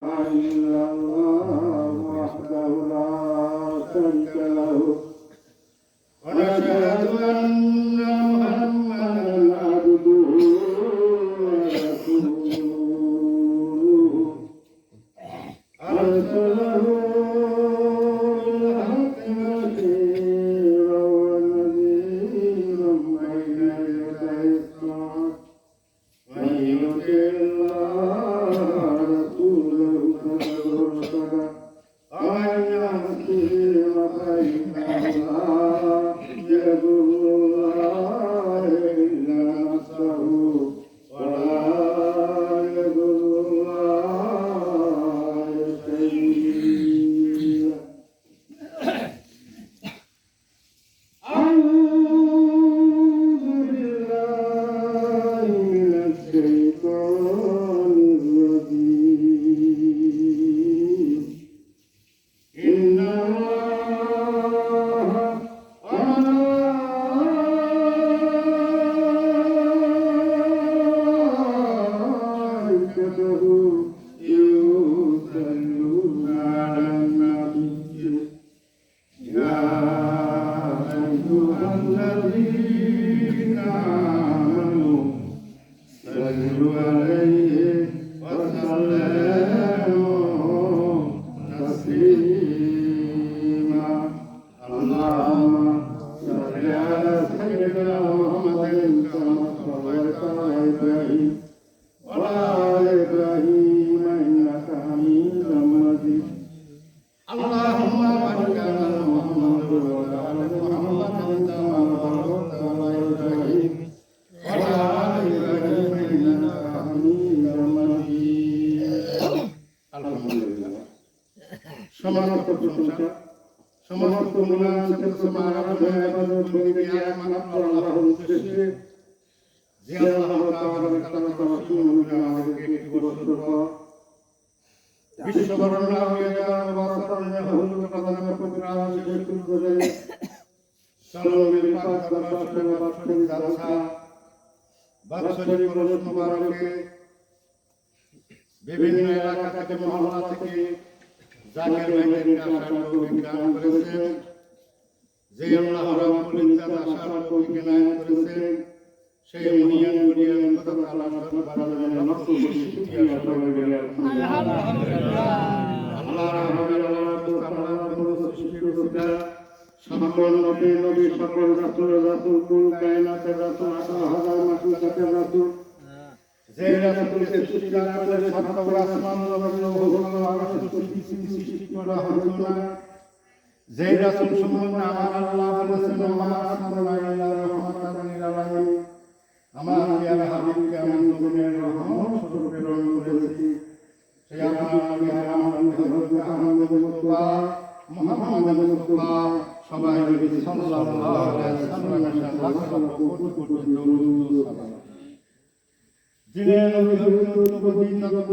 إلا الله وحده لا شريك له ونشهد أن محمدا عبده ورسوله أرسله بالحق بشيرا ونذيرا بين يدي الساعة من يطع الله ورسوله فقد رشد ومن يعصه فإن الله يضر الله إلا نفسه ولا يضر الله شيئا. أعوذ بالله من الشيطان الرجيم. إن الله وملائكته يصلون على النبي يا أيها الذين آمنوا صلوا عليه وسلموا تسليما. اللهم صل على سيدنا محمد كما صليت على إبراهيم وعلى آل إبراهيم إنك حميد مجيد. اللهم بارك على محمد وعلى آل محمد كما باركت على إبراهيم وعلى آل إبراهيم إنك حميد مجيد. আলহামদুলিল্লাহ। সমস্ত প্রশংসা সমস্ত গুণাঞ্চল সমারাধ ইবাদত বন্দেগী একমাত্র আল্লাহর উদ্দেশ্যে, যে আল্লাহ তাআলা তাওয়াক্কুল করে আমাদেরকে একটি বছর পর বিশ্ববরণ্য হয়ে যাওয়ার বাসরণে হুজুর প্রধান প্রোগ্রাম শেষ করে সালামের পাক দরবারে বাৎসরিক জালসা বাৎসরিক রোজ মুবারকে বিভিন্ন এলাকা থেকে মহল্লা থেকে জাকির ভাইদের আসার বিজ্ঞান করেছেন, যে আল্লাহ রাব্বুল ইজ্জত আসার বিজ্ঞান করেছেন, সেই মহিয়ান বলিয়ান কথা আল্লাহর দরবারে লক্ষ কোটি শুকরিয়া সবাই বলে আলহামদুলিল্লাহ। আল্লাহ রাব্বুল আলামিন সৃষ্টির পিতা সকল নবী নবী সকল রাসূল রাসূল কুল কায়নাতের রাসূল 18,000 মাখলুকাতের রাসূল, যে রাসূলকে সৃষ্টি না করলে সাত আসমান জমিন ভূখণ্ড আকাশ সৃষ্টি করা হতো না, যে রাসূল সম্বন্ধে আমার আল্লাহ বলেছেন মা সাল্লাল্লাহু আলাইহি রাহমাতান লিল আলামিন, আমার প্রিয় হাবিবকে আমি জমিনের রহমত স্বরূপ প্রেরণ করেছি। সেই আমার হযরত আহমদ মুস্তাফা মুহাম্মদ মুস্তাফা সবাই নবী সাল্লাল্লাহু আলাইহি ওয়াসাল্লামের লাখ লাখ কোটি কোটি দরুদ ও সালাম। যিনি নবী নবী নবী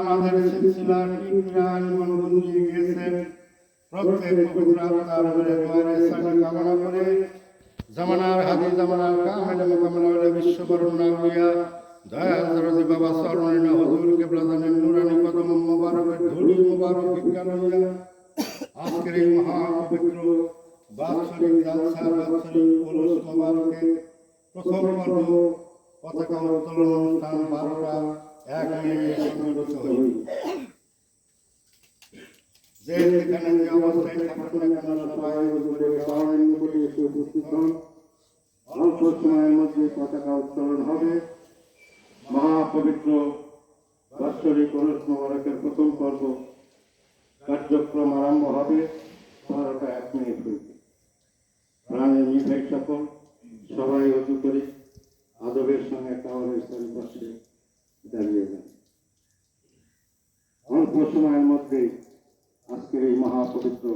আমাদের সিলসিলার ইমরান মনোবন্ধ গিয়েছেন, প্রত্যেক প্রোগ্রাম তার দোয়ারে সাথে কামনা করে জামানার হাদি জামানার কামেল মুকাম্মাল বিশ্ববরণ্য আউলিয়া দয়াল দরদি বাবা সরণীন হুজুর কিবলাদানের নুরানি কদম মুবারকের ধুলি মুবারক বিজ্ঞান হইয়া আজকের এই মহা পবিত্র বাৎসরিক জালসা বাৎসরিক উরুস মুবারকে প্রথম পর্ব পতাকা উত্তোলন অনুষ্ঠান 12টা 1 মিনিটে সংগঠিত হইল। যে যেখানে যে অবস্থায় থাকুন না কেন সবাই হুজুরের দাওয়াত করে এসে উপস্থিত হন। অল্প সময়ের মধ্যে পতাকা উত্তোলন হবে। মহাপবিত্র বাৎসরিক উরুস মুবারকের প্রথম পর্ব কার্যক্রম আরম্ভ হবে 12টা 1 মিনিট হইতে। প্রাণের নির্ভয় সকল সবাই উজু করে আদবের সঙ্গে টাওয়ারের চারিপাশে দাঁড়িয়ে যান। অল্প সময়ের মধ্যে আজকের এই মহাপবিত্র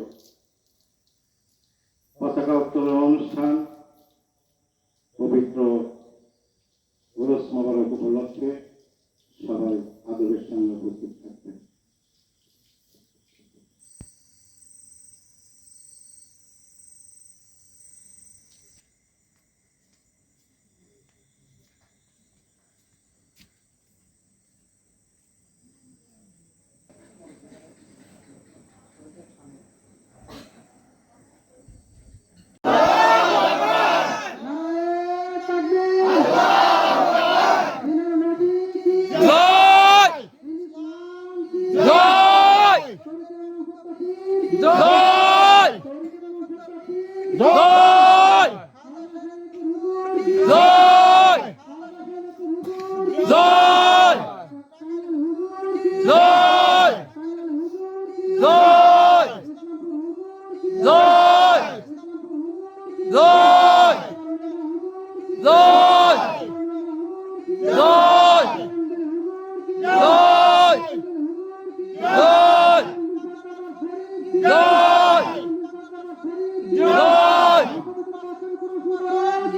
পতাকা উত্তোলন অনুষ্ঠান পবিত্র উরুস মুবারক উপলক্ষে সবাই আদবের সঙ্গে উপস্থিত থাকবেন। জয় জয় জয় জয় জয় জয় জয় জয় জয় জয়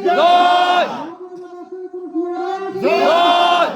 জয় জয়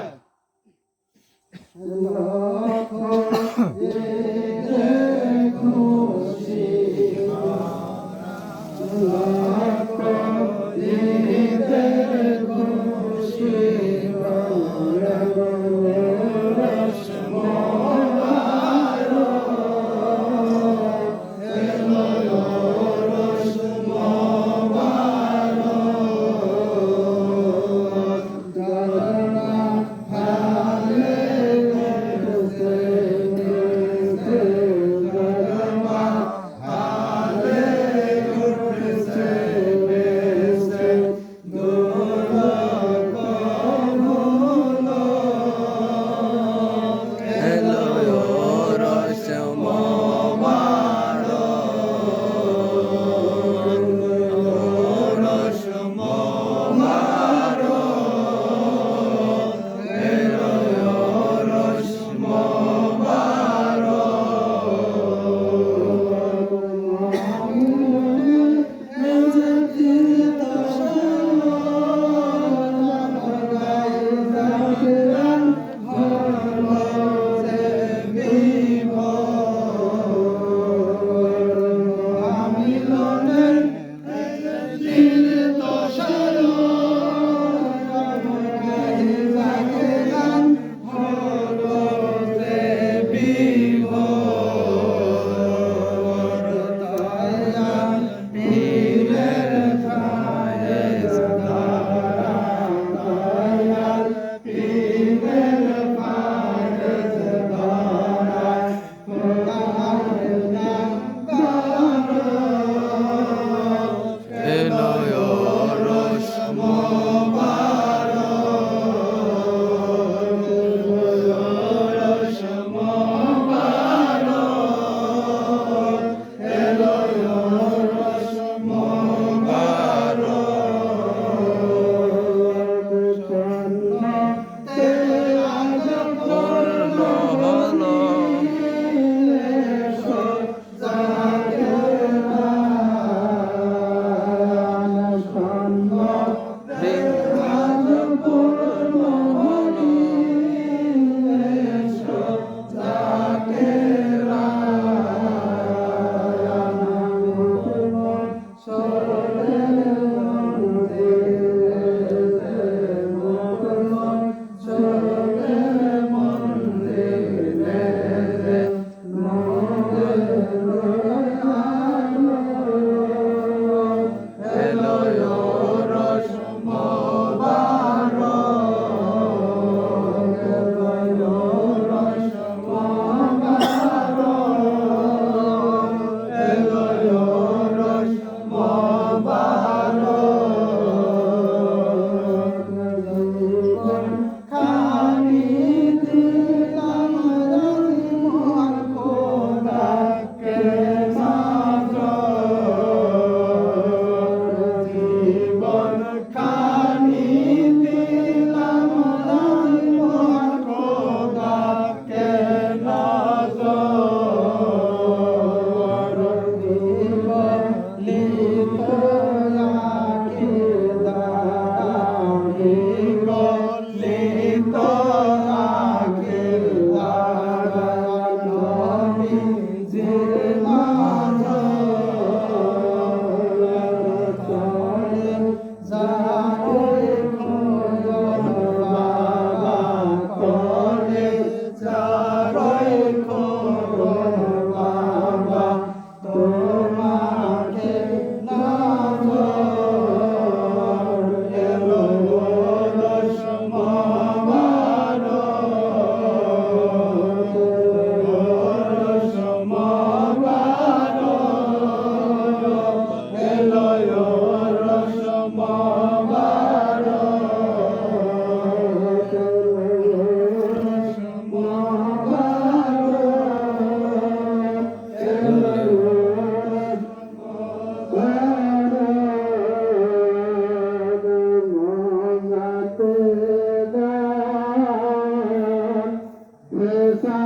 Yeah.